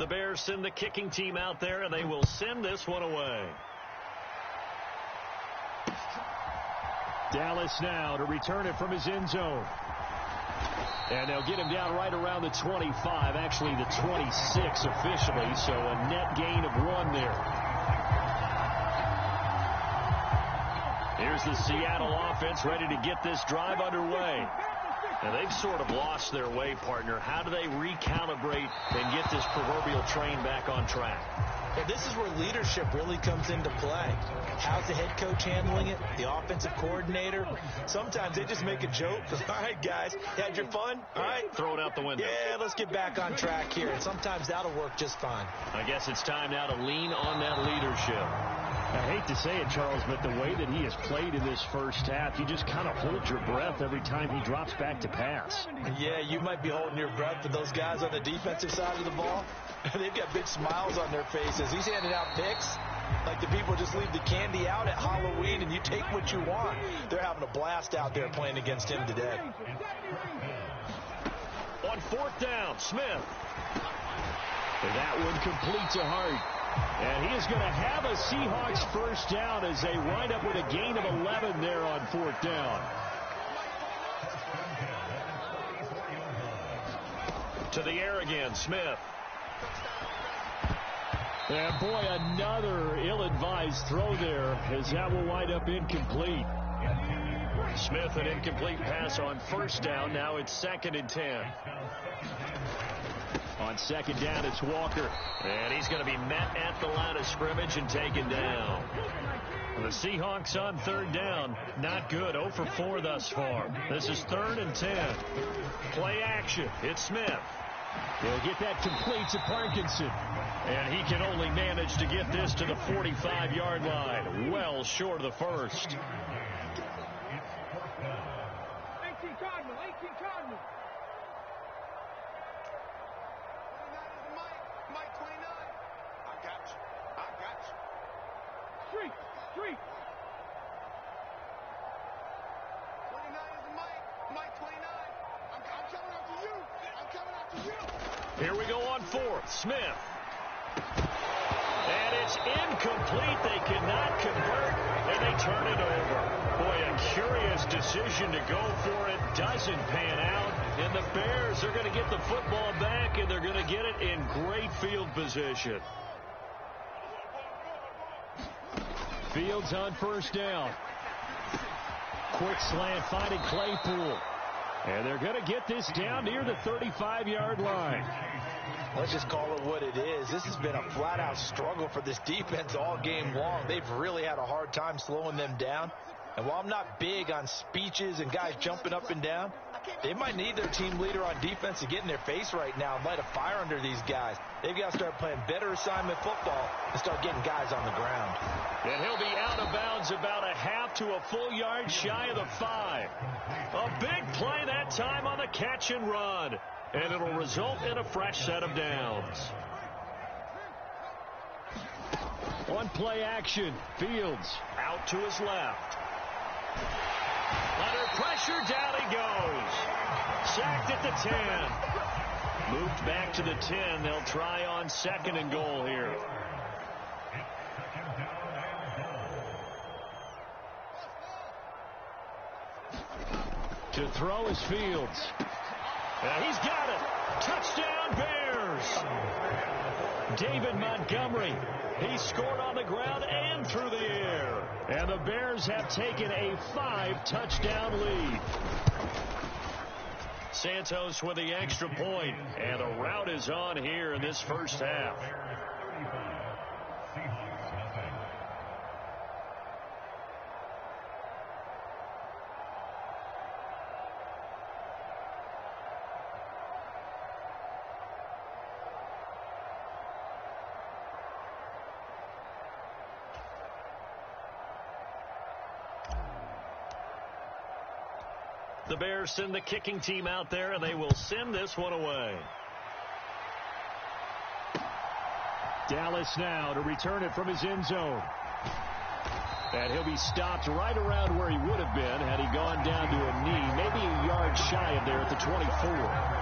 The Bears send the kicking team out there, and they will send this one away. Dallas now to return it from his end zone. And they'll get him down right around the 25, actually the 26 officially, so a net gain of 1 there. Here's the Seattle offense ready to get this drive underway. Now, they've sort of lost their way, partner. How do they recalibrate and get this proverbial train back on track? Well, this is where leadership really comes into play. How's the head coach handling it? The offensive coordinator? Sometimes they just make a joke. All right, guys, you had your fun? All right. Throw it out the window. Yeah, let's get back on track here. And sometimes that'll work just fine. I guess it's time now to lean on that leadership. I hate to say it, Charles, but the way that he has played in this first half, you just kind of hold your breath every time he drops back to pass. Yeah, you might be holding your breath, but those guys on the defensive side of the ball, they've got big smiles on their faces. He's handing out picks like the people just leave the candy out at Halloween and you take what you want. They're having a blast out there playing against him today. On 4th down, Smith. And that one complete to Hart. And he is going to have a Seahawks first down as they wind up with a gain of 11 there on 4th down. To the air again, Smith. And boy, another ill-advised throw there as that will wind up incomplete. Smith, an incomplete pass on 1st down. Now it's 2nd and 10. On 2nd down, it's Walker. And he's going to be met at the line of scrimmage and taken down. The Seahawks on 3rd down. Not good. 0 for 4 thus far. This is 3rd and 10. Play action. It's Smith. He'll get that complete to Parkinson. And he can only manage to get this to the 45-yard line. Well short of the first. 18 Cardinal. 18 Cardinal. Mike 29. I got you. Street. 29 is the Mike 29. I'm coming up to you. Here we go on 4th. Smith. And it's incomplete. They cannot convert, and they turn it over. Boy, a curious decision to go for it. Doesn't pan out. And the Bears are going to get the football back, and they're going to get it in great field position. Fields on 1st down. Quick slant finding Claypool. And they're going to get this down near the 35-yard line. Let's just call it what it is. This has been a flat-out struggle for this defense all game long. They've really had a hard time slowing them down. And while I'm not big on speeches and guys jumping up and down, they might need their team leader on defense to get in their face right now and light a fire under these guys. They've got to start playing better assignment football and start getting guys on the ground. And he'll be out of bounds about a half to a full yard shy of the 5. A big play that time on the catch and run. And it'll result in a fresh set of downs. On play action, Fields out to his left. Under pressure, down he goes. Sacked at the 10. Moved back to the 10. They'll try on 2nd and goal here. To throw is Fields. He's got it. Touchdown, Bears. David Montgomery. He scored on the ground and through the air. And the Bears have taken a 5-touchdown lead. Santos with the extra point. And the rout is on here in this first half. The Bears send the kicking team out there, and they will send this one away. Dallas now to return it from his end zone. And he'll be stopped right around where he would have been had he gone down to a knee, maybe a yard shy of there at the 24.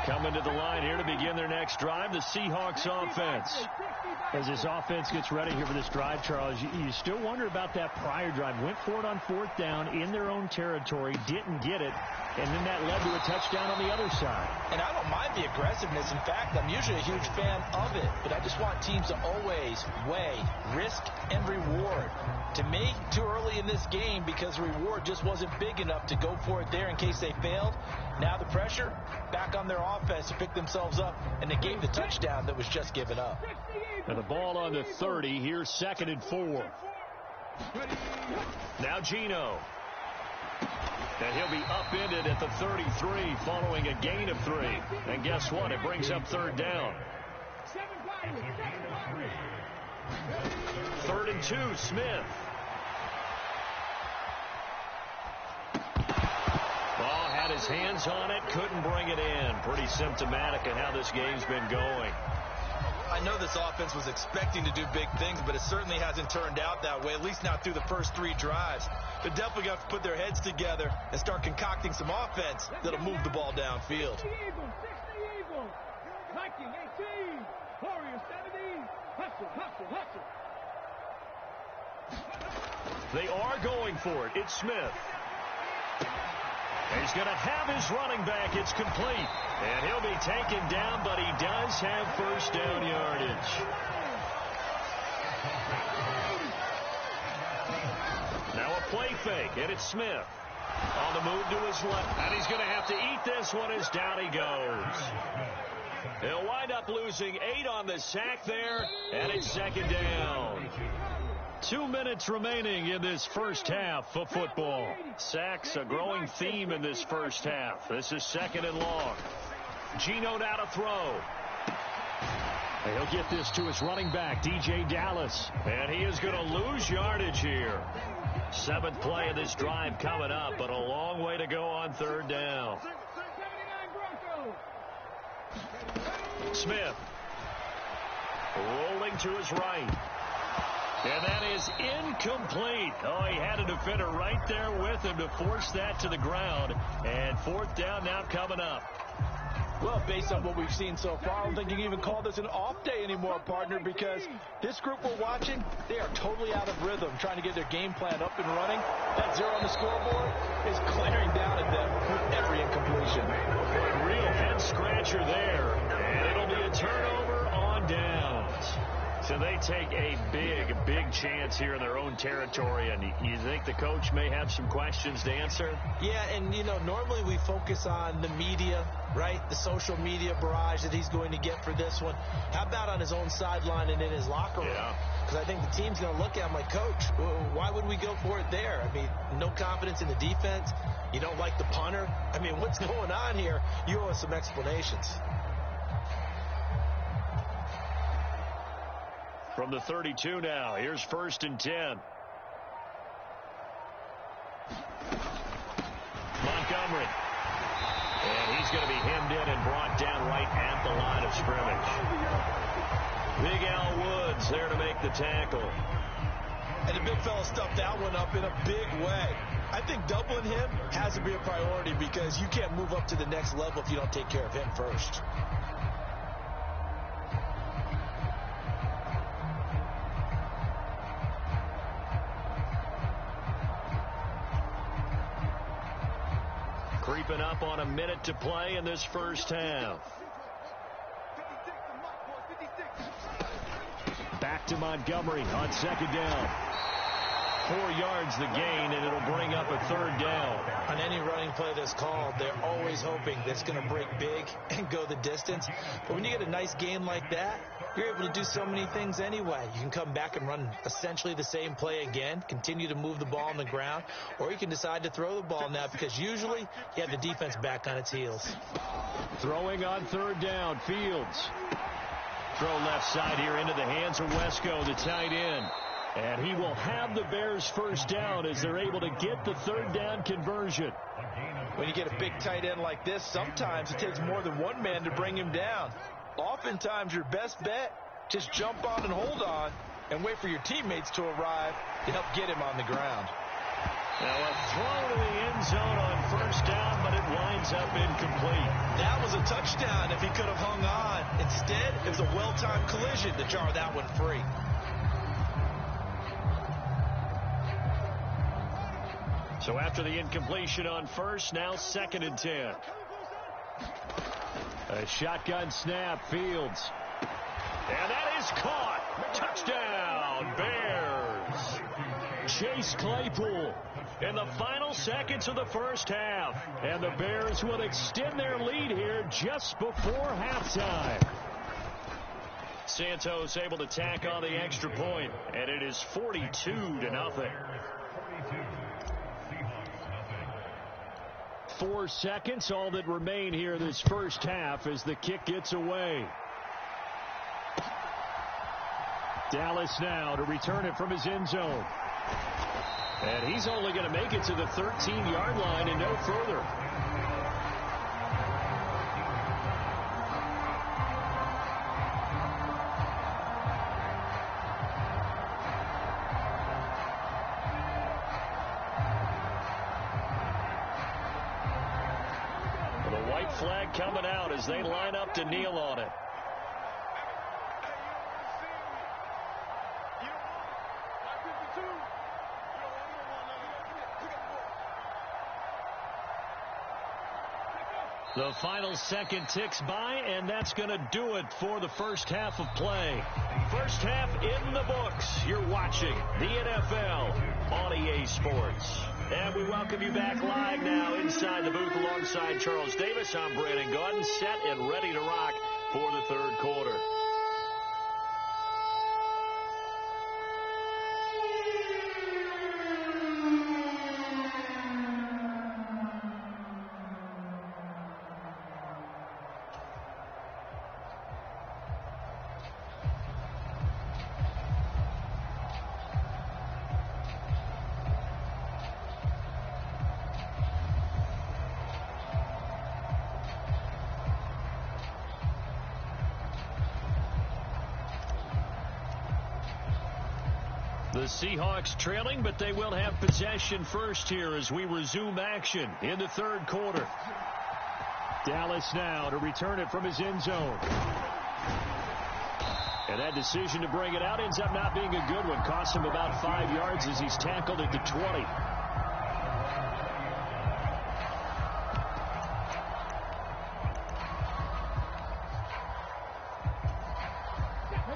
Coming to the line here to begin their next drive, the Seahawks offense. As this offense gets ready here for this drive, Charles, you still wonder about that prior drive. Went for it on 4th down in their own territory, didn't get it, and then that led to a touchdown on the other side. And I don't mind the aggressiveness. In fact, I'm usually a huge fan of it, but I just want teams to always weigh risk and reward. To me, too early in this game because the reward just wasn't big enough to go for it there in case they failed. Now the pressure back on their offense to pick themselves up, and they gave the touchdown that was just given up. And the ball on the 30. Here's 2nd and 4. Now Geno. And he'll be upended at the 33 following a gain of 3. And guess what? It brings up 3rd down. 3rd and 2, Smith. Ball had his hands on it, couldn't bring it in. Pretty symptomatic of how this game's been going. I know this offense was expecting to do big things, but it certainly hasn't turned out that way, at least not through the first 3 drives. They're definitely going to have to put their heads together and start concocting some offense that'll move the ball downfield. They are going for it. It's Smith. He's going to have his running back. It's complete. And he'll be taken down, but he does have 1st down yardage. Now a play fake, and it's Smith. On the move to his left. And he's going to have to eat this one as down he goes. He'll wind up losing 8 on the sack there, and it's 2nd down. 2 minutes remaining in this first half of football. Sacks a growing theme in this first half. This is 2nd and long. Geno now to throw. And he'll get this to his running back, DJ Dallas. And he is going to lose yardage here. 7th play of this drive coming up, but a long way to go on 3rd down. Smith. Rolling to his right. And that is incomplete. Oh, he had a defender right there with him to force that to the ground. And 4th down now coming up. Well, based on what we've seen so far, I don't think you can even call this an off day anymore, partner, because this group we're watching, they are totally out of rhythm, trying to get their game plan up and running. That 0 on the scoreboard is glaring down at them with every incompletion. A real head-scratcher there. And it'll be a turnover on downs. So they take a big chance here in their own territory, and you think the coach may have some questions to answer? Yeah, and, you know, normally we focus on the media, right? The social media barrage that he's going to get for this one. How about on his own sideline and in his locker room? Yeah. Because I think the team's going to look at him like, Coach, why would we go for it there? I mean, no confidence in the defense. You don't like the punter. I mean, what's going on here? You owe us some explanations. From the 32 now, here's 1st and 10. Montgomery. And he's going to be hemmed in and brought down right at the line of scrimmage. Big Al Woods there to make the tackle. And the big fella stuffed that one up in a big way. I think doubling him has to be a priority because you can't move up to the next level if you don't take care of him first. Creeping up on a minute to play in this first half. Back to Montgomery on 2nd down. 4 yards the gain, and it'll bring up a 3rd down. On any running play that's called, they're always hoping that it's going to break big and go the distance. But when you get a nice game like that, you're able to do so many things anyway. You can come back and run essentially the same play again, continue to move the ball on the ground, or you can decide to throw the ball now because usually you have the defense back on its heels. Throwing on 3rd down, Fields. Throw left side here into the hands of Wesco, the tight end. And he will have the Bears 1st down as they're able to get the 3rd down conversion. When you get a big tight end like this, sometimes it takes more than one man to bring him down. Oftentimes, your best bet, just jump on and hold on and wait for your teammates to arrive to help get him on the ground. Now a throw to the end zone on first down, but it winds up incomplete. That was a touchdown if he could have hung on. Instead, it was a well-timed collision to jar that one free. So after the incompletion on first, now 2nd and 10. A shotgun snap, Fields. And that is caught. Touchdown, Bears. Chase Claypool in the final seconds of the first half. And the Bears will extend their lead here just before halftime. Santos able to tack on the extra point, and it is 42-0. 4 seconds, all that remain here this first half as the kick gets away. Dallas now to return it from his end zone. And he's only going to make it to the 13-yard line and no further. The white flag coming out as they line up to kneel on it. The final second ticks by, and that's going to do it for the first half of play. First half in the books. You're watching the NFL on EA Sports. And we welcome you back live now inside the booth alongside Charles Davis. I'm Brandon Gaudin, set and ready to rock for the third quarter. The Seahawks trailing, but they will have possession first here as we resume action in the third quarter. Dallas now to return it from his end zone. And that decision to bring it out ends up not being a good one. Cost him about 5 yards as he's tackled at the 20.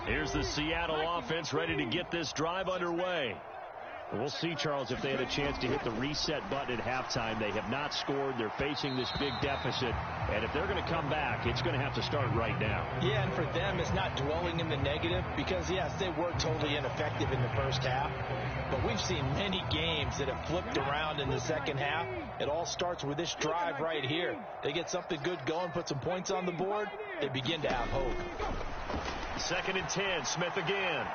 Here's the Seattle offense ready to get this drive underway. We'll see, Charles, if they had a chance to hit the reset button at halftime. They have not scored. They're facing this big deficit. And if they're going to come back, it's going to have to start right now. Yeah, and for them, it's not dwelling in the negative because, yes, they were totally ineffective in the first half. But we've seen many games that have flipped around in the second half. It all starts with this drive right here. They get something good going, put some points on the board, they begin to have hope. 2nd and 10, Smith again.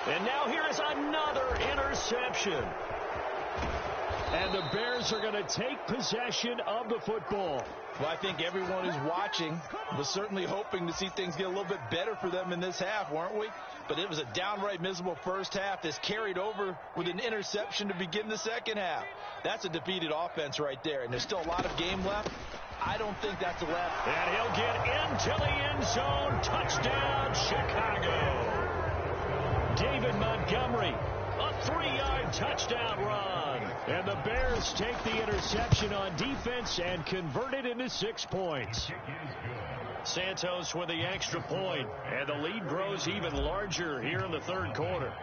And now here is another interception. And the Bears are going to take possession of the football. Well, I think everyone who's watching was certainly hoping to see things get a little bit better for them in this half, weren't we? But it was a downright miserable first half that's carried over with an interception to begin the second half. That's a defeated offense right there, and there's still a lot of game left. I don't think that's a left. And he'll get into the end zone. Touchdown, Chicago. David Montgomery, a 3-yard touchdown run. And the Bears take the interception on defense and convert it into 6 points. Santos with the extra point, and the lead grows even larger here in the third quarter.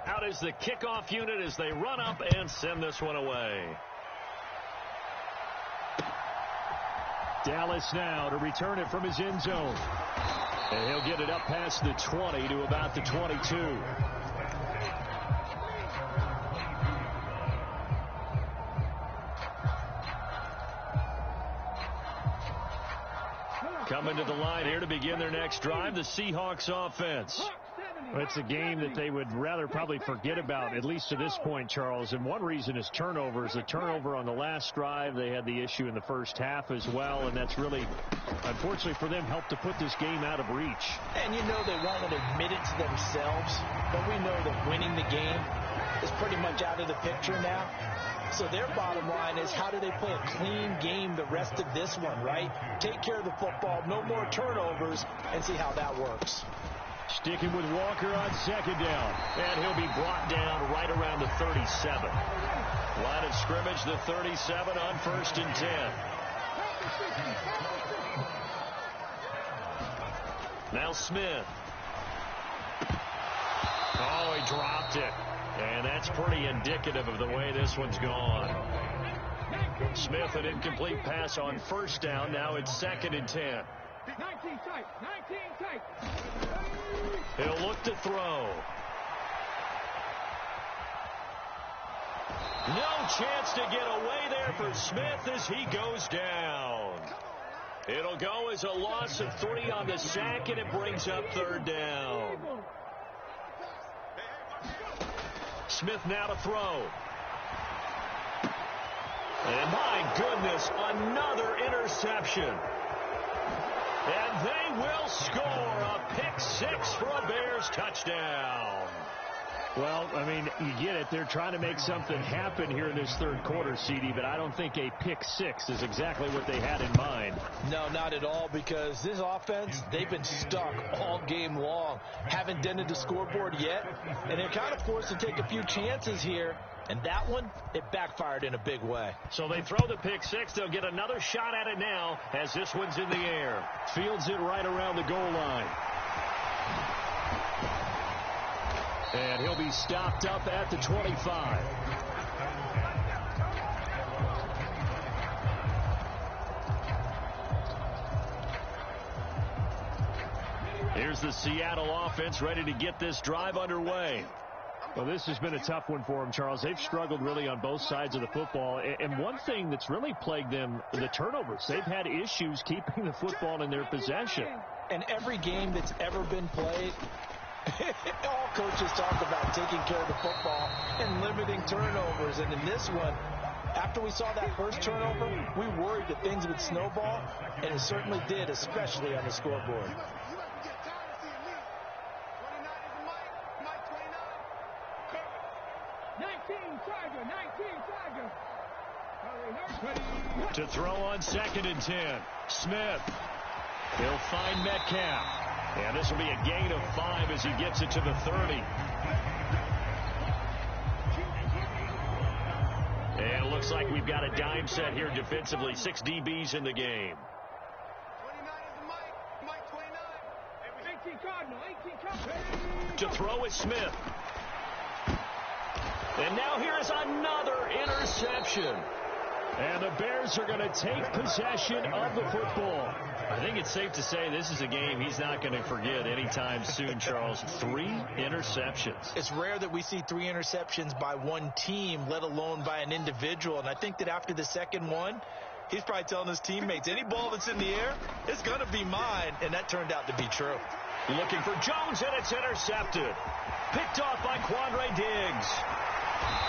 Out is the kickoff unit as they run up and send this one away. Dallas now to return it from his end zone. And he'll get it up past the 20 to about the 22. Coming to the line here to begin their next drive, the Seahawks offense. Well, it's a game that they would rather probably forget about, at least to this point, Charles. And one reason is turnovers. A turnover on the last drive. They had the issue in the first half as well, and that's really, unfortunately for them, helped to put this game out of reach. And you know they won't admit it to themselves, but we know that winning the game is pretty much out of the picture now. So their bottom line is, how do they play a clean game the rest of this one, right? Take care of the football, no more turnovers, and see how that works. Sticking with Walker on second down. And he'll be brought down right around the 37. Line of scrimmage, the 37 on 1st and 10. Now Smith. Oh, he dropped it. And that's pretty indicative of the way this one's gone. Smith, an incomplete pass on 1st down. Now it's 2nd and 10. 19 tight. 19 tight. He'll look to throw. No chance to get away there for Smith as he goes down. It'll go as a loss of 3 on the sack, and it brings up 3rd down. Smith now to throw. And my goodness, another interception. And they will score a pick-6 for a Bears touchdown. Well, I mean, you get it. They're trying to make something happen here in this 3rd quarter, CD, but I don't think a pick-6 is exactly what they had in mind. No, not at all, because this offense, they've been stuck all game long. Haven't dented the scoreboard yet, and they're kind of forced to take a few chances here. And that one, it backfired in a big way. So they throw the pick-6. They'll get another shot at it now as this one's in the air. Fields it right around the goal line. And he'll be stopped up at the 25. Here's the Seattle offense ready to get this drive underway. Well, this has been a tough one for them, Charles. They've struggled really on both sides of the football. And one thing that's really plagued them, the turnovers. They've had issues keeping the football in their possession. And every game that's ever been played, all coaches talk about taking care of the football and limiting turnovers. And in this one, after we saw that first turnover, we worried that things would snowball, and it certainly did, especially on the scoreboard. To throw on 2nd and 10. Smith. He'll find Metcalf. And this will be a gain of 5 as he gets it to the 30. And it looks like we've got a dime set here defensively. 6 DBs in the game. 29. To throw is Smith. And now here is another interception. And the Bears are going to take possession of the football. I think it's safe to say this is a game he's not going to forget anytime soon, Charles. 3 interceptions. It's rare that we see 3 interceptions by one team, let alone by an individual. And I think that after the second one, he's probably telling his teammates, any ball that's in the air, it's going to be mine. And that turned out to be true. Looking for Jones, and it's intercepted. Picked off by Quandre Diggs.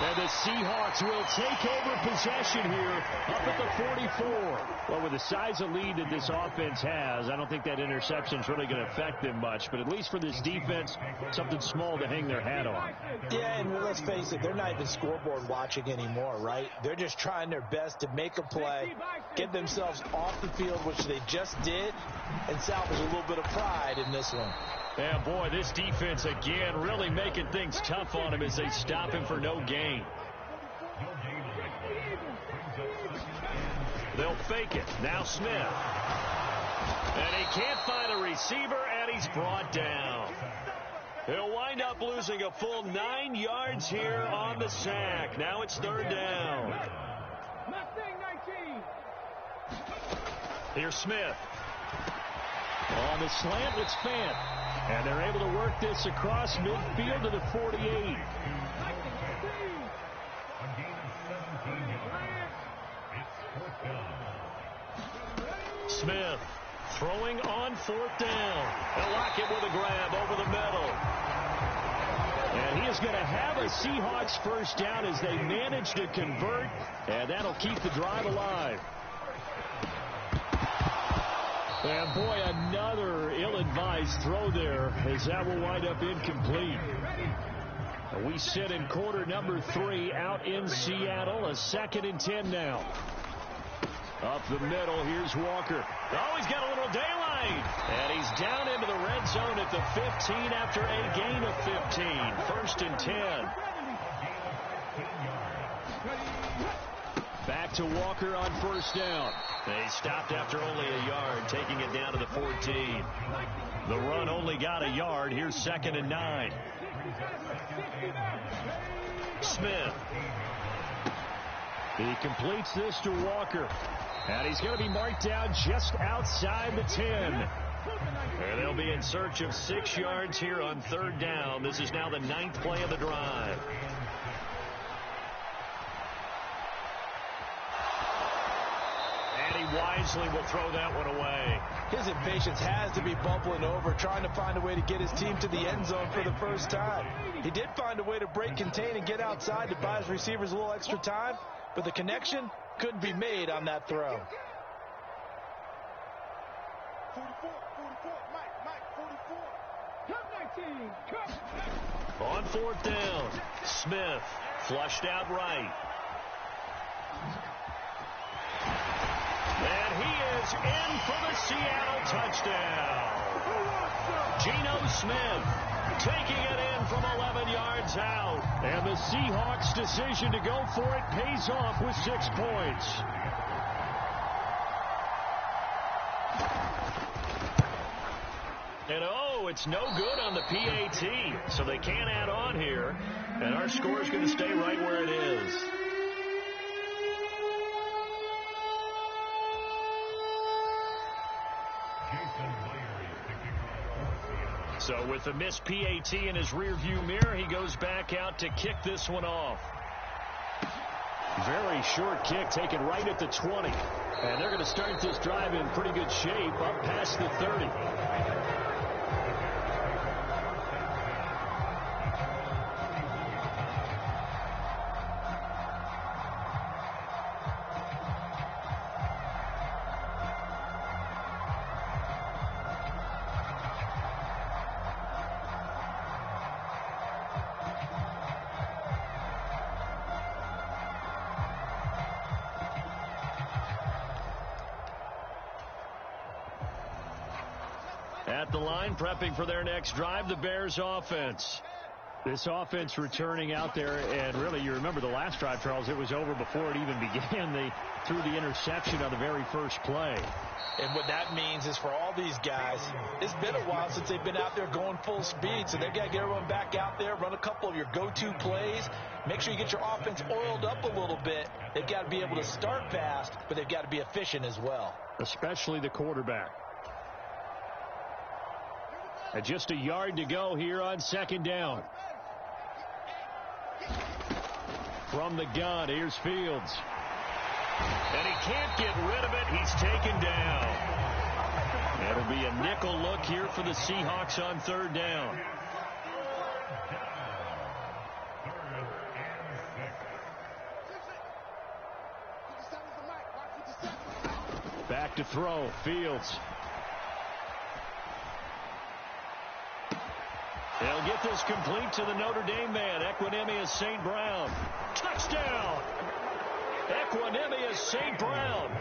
And the Seahawks will take over possession here up at the 44. Well, with the size of lead that this offense has, I don't think that interception is really going to affect them much. But at least for this defense, something small to hang their hat on. Yeah, and let's face it, they're not even scoreboard watching anymore, right? They're just trying their best to make a play, get themselves off the field, which they just did, and salvage a little bit of pride in this one. Yeah, boy, this defense again really making things tough on him as they stop him for no gain. They'll fake it. Now Smith. And he can't find a receiver, and he's brought down. He'll wind up losing a full 9 yards here on the sack. Now it's 3rd down. Here's Smith. On the slant, it's Fant. And they're able to work this across midfield to the 48. Smith throwing on 4th down. And Lockett with a grab over the middle. And he is going to have a Seahawks first down as they manage to convert. And that'll keep the drive alive. And boy, another ill-advised throw there as that will wind up incomplete. We sit in quarter number 3 out in Seattle. A 2nd and 10 now. Up the middle, here's Walker. Oh, he's got a little daylight. And he's down into the red zone at the 15 after a gain of 15. 1st and 10. Back to Walker on 1st down. They stopped after only a yard, taking it down to the 14. The run only got a yard. Here's 2nd and 9. Smith. He completes this to Walker. And he's going to be marked down just outside the 10. And they'll be in search of 6 yards here on 3rd down. This is now the 9th play of the drive. And he wisely will throw that one away. His impatience has to be bubbling over, trying to find a way to get his team to the end zone for the first time. He did find a way to break contain and get outside to buy his receivers a little extra time, but the connection couldn't be made on that throw. 44, Mike, 44. Come 19, come. On 4th down, Smith flushed out right. And he is in for the Seattle touchdown. Geno Smith taking it in from 11 yards out. And the Seahawks' decision to go for it pays off with 6 points. And oh, it's no good on the PAT. So they can't add on here. And our score is going to stay right where it is. So with the missed PAT in his rearview mirror, he goes back out to kick this one off. Very short kick taken right at the 20. And they're going to start this drive in pretty good shape up past the 30. At the line, prepping for their next drive, the Bears offense. This offense returning out there, and really, you remember the last drive, Charles, it was over before it even began. They threw the interception on the very first play. And what that means is for all these guys, it's been a while since they've been out there going full speed, so they've got to get everyone back out there, run a couple of your go-to plays, make sure you get your offense oiled up a little bit. They've got to be able to start fast, but they've got to be efficient as well. Especially the quarterback. And just a yard to go here on 2nd down. From the gun, here's Fields. And he can't get rid of it. He's taken down. That'll be a nickel look here for the Seahawks on 3rd down. Back to throw, Fields. They'll get this complete to the Notre Dame man, Equanimeous St. Brown. Touchdown! Equanimeous St. Brown,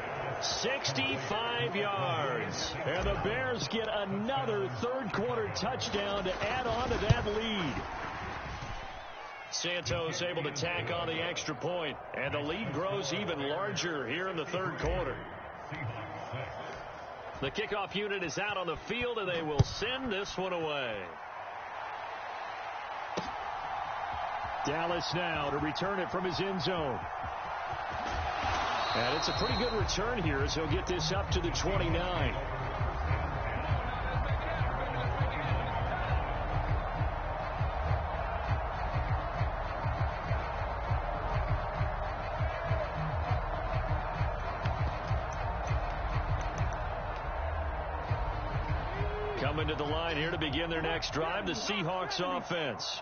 65 yards. And the Bears get another 3rd quarter touchdown to add on to that lead. Santos able to tack on the extra point, and the lead grows even larger here in the 3rd quarter. The kickoff unit is out on the field, and they will send this one away. Dallas now to return it from his end zone. And it's a pretty good return here as he'll get this up to the 29. Coming to the line here to begin their next drive, the Seahawks offense.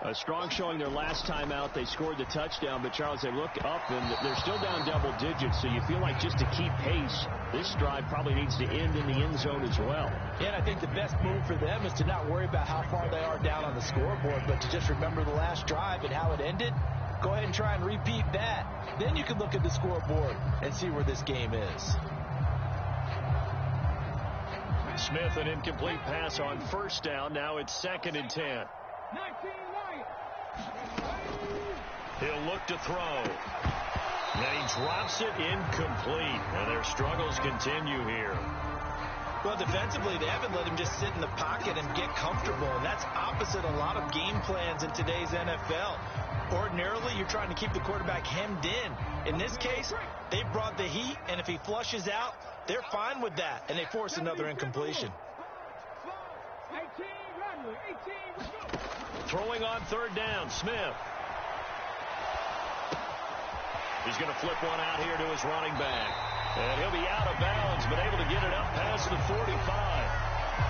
A strong showing their last time out. They scored the touchdown, but Charles, they look up and they're still down double digits, so you feel like just to keep pace, this drive probably needs to end in the end zone as well. Yeah, and I think the best move for them is to not worry about how far they are down on the scoreboard, but to just remember the last drive and how it ended. Go ahead and try and repeat that. Then you can look at the scoreboard and see where this game is. Smith, an incomplete pass on first down. Now it's 2nd and 10. He'll look to throw. And he drops it incomplete. And their struggles continue here. Well, defensively, they haven't let him just sit in the pocket and get comfortable. And that's opposite a lot of game plans in today's NFL. Ordinarily, you're trying to keep the quarterback hemmed in. In this case, they brought the heat, and if he flushes out, they're fine with that, and they force another incompletion. Throwing on 3rd down, Smith. He's going to flip one out here to his running back. And he'll be out of bounds, but able to get it up past the 45.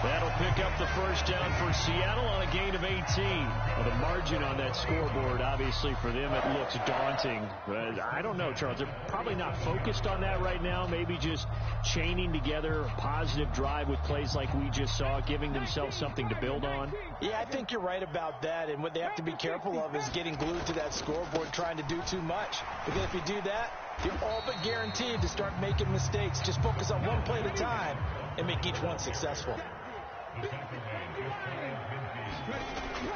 That'll pick up the first down for Seattle on a gain of 18. Well, the margin on that scoreboard, obviously, for them, it looks daunting. But I don't know, Charles. They're probably not focused on that right now. Maybe just chaining together a positive drive with plays like we just saw, giving themselves something to build on. Yeah, I think you're right about that. And what they have to be careful of is getting glued to that scoreboard, trying to do too much. Because if you do that, you're all but guaranteed to start making mistakes. Just focus on one play at a time and make each one successful.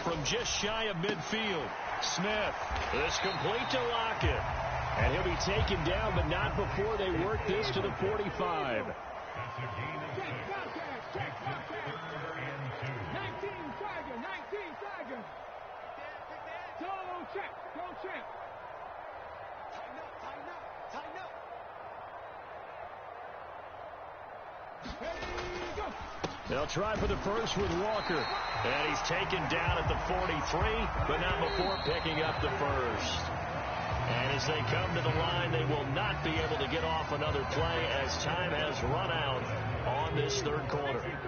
From just shy of midfield, Smith is complete to Lockett. And he'll be taken down, but not before they work this to the 45. They'll try for the first with Walker. And he's taken down at the 43, but not before picking up the first. And as they come to the line, they will not be able to get off another play as time has run out on this 3rd quarter.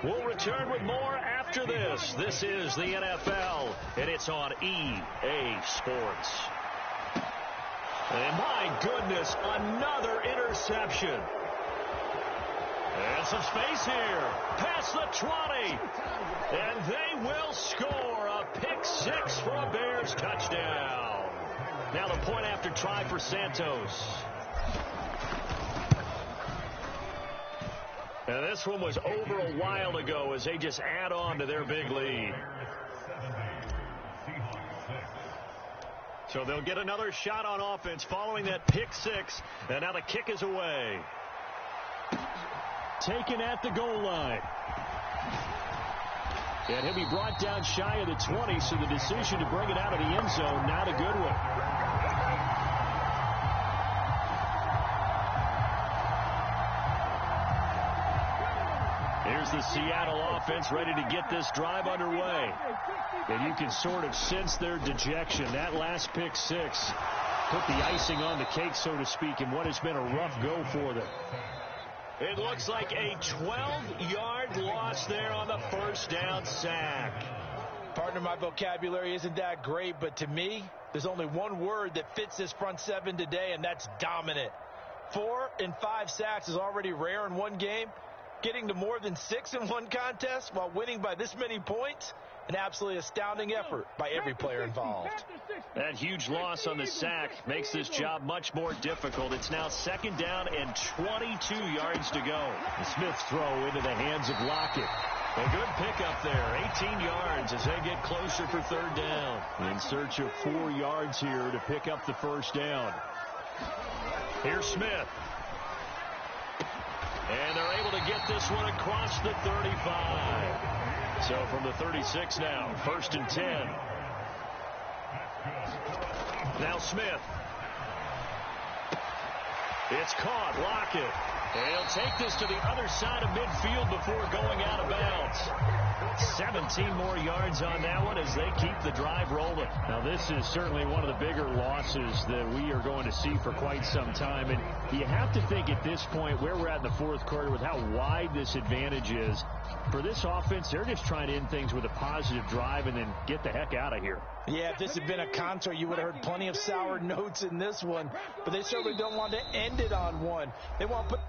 We'll return with more after this. This is the NFL, and it's on EA Sports. And my goodness, another interception. And some space here. Past the 20. And they will score a pick 6 for a Bears touchdown. Now the point after try for Santos. And this one was over a while ago as they just add on to their big lead. So they'll get another shot on offense following that pick 6. And now the kick is away. Taken at the goal line. And he'll be brought down shy of the 20, so the decision to bring it out of the end zone, not a good one. Here's the Seattle offense ready to get this drive underway. And you can sort of sense their dejection. That last pick 6 put the icing on the cake, so to speak, in what has been a rough go for them. It looks like a 12-yard loss there on the first down sack. Partner, my vocabulary isn't that great, but to me, there's only one word that fits this front 7 today, and that's dominant. 4 and 5 sacks is already rare in one game. Getting to more than 6 in one contest while winning by this many points, an absolutely astounding effort by every player involved. That huge loss on the sack makes this job much more difficult. It's now 2nd down and 22 yards to go. The Smith's throw into the hands of Lockett. A good pickup there, 18 yards as they get closer for 3rd down. In search of 4 yards here to pick up the first down. Here's Smith. And they're able to get this one across the 35. So from the 36 now, 1st and 10. Now Smith. It's caught. Lockett. They'll take this to the other side of midfield before going out of bounds. 17 more yards on that one as they keep the drive rolling. Now, this is certainly one of the bigger losses that we are going to see for quite some time. And you have to think at this point where we're at in the fourth quarter with how wide this advantage is. For this offense, they're just trying to end things with a positive drive and then get the heck out of here. Yeah, if this had been a concert, you would have heard plenty of sour notes in this one. But they certainly don't want to end it on one. They want to put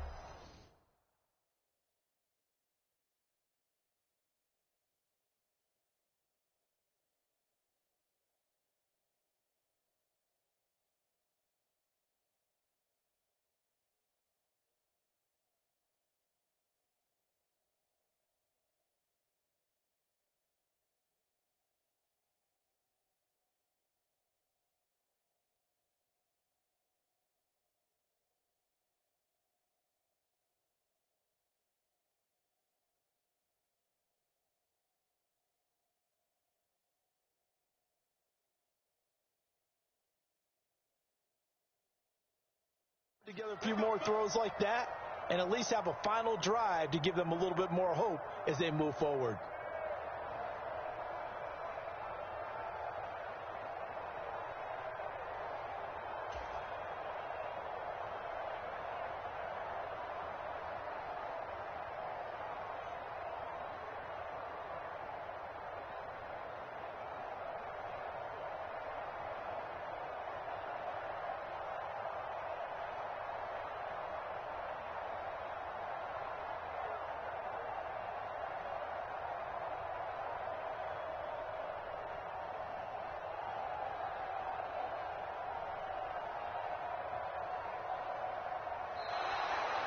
together a few more throws like that and at least have a final drive to give them a little bit more hope as they move forward.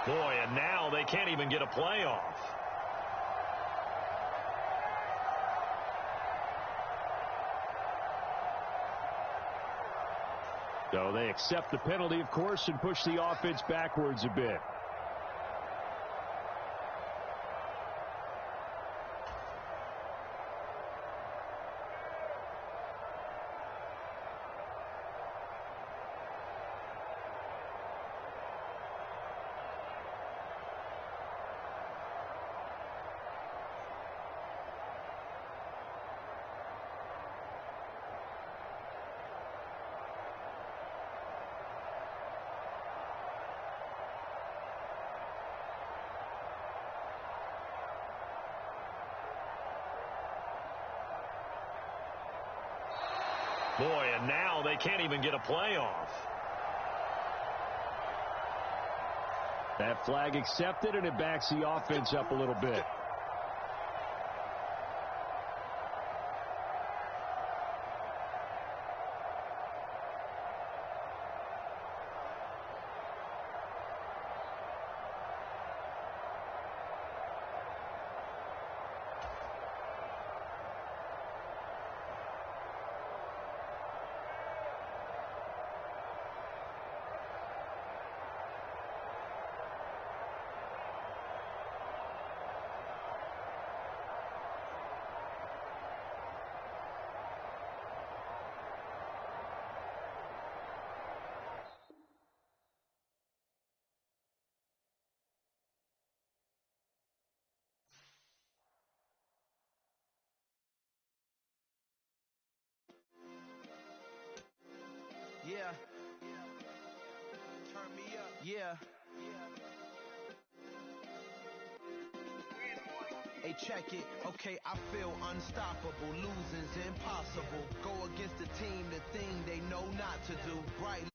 Boy, and now they can't even get a playoff. So they accept the penalty, of course, and push the offense backwards a bit. Boy, and now they can't even get a playoff. That flag accepted, and it backs the offense up a little bit. Yeah. Turn me up. Yeah. Hey, check it. Okay, I feel unstoppable. Losing's impossible. Go against the team, the thing they know not to do. Right.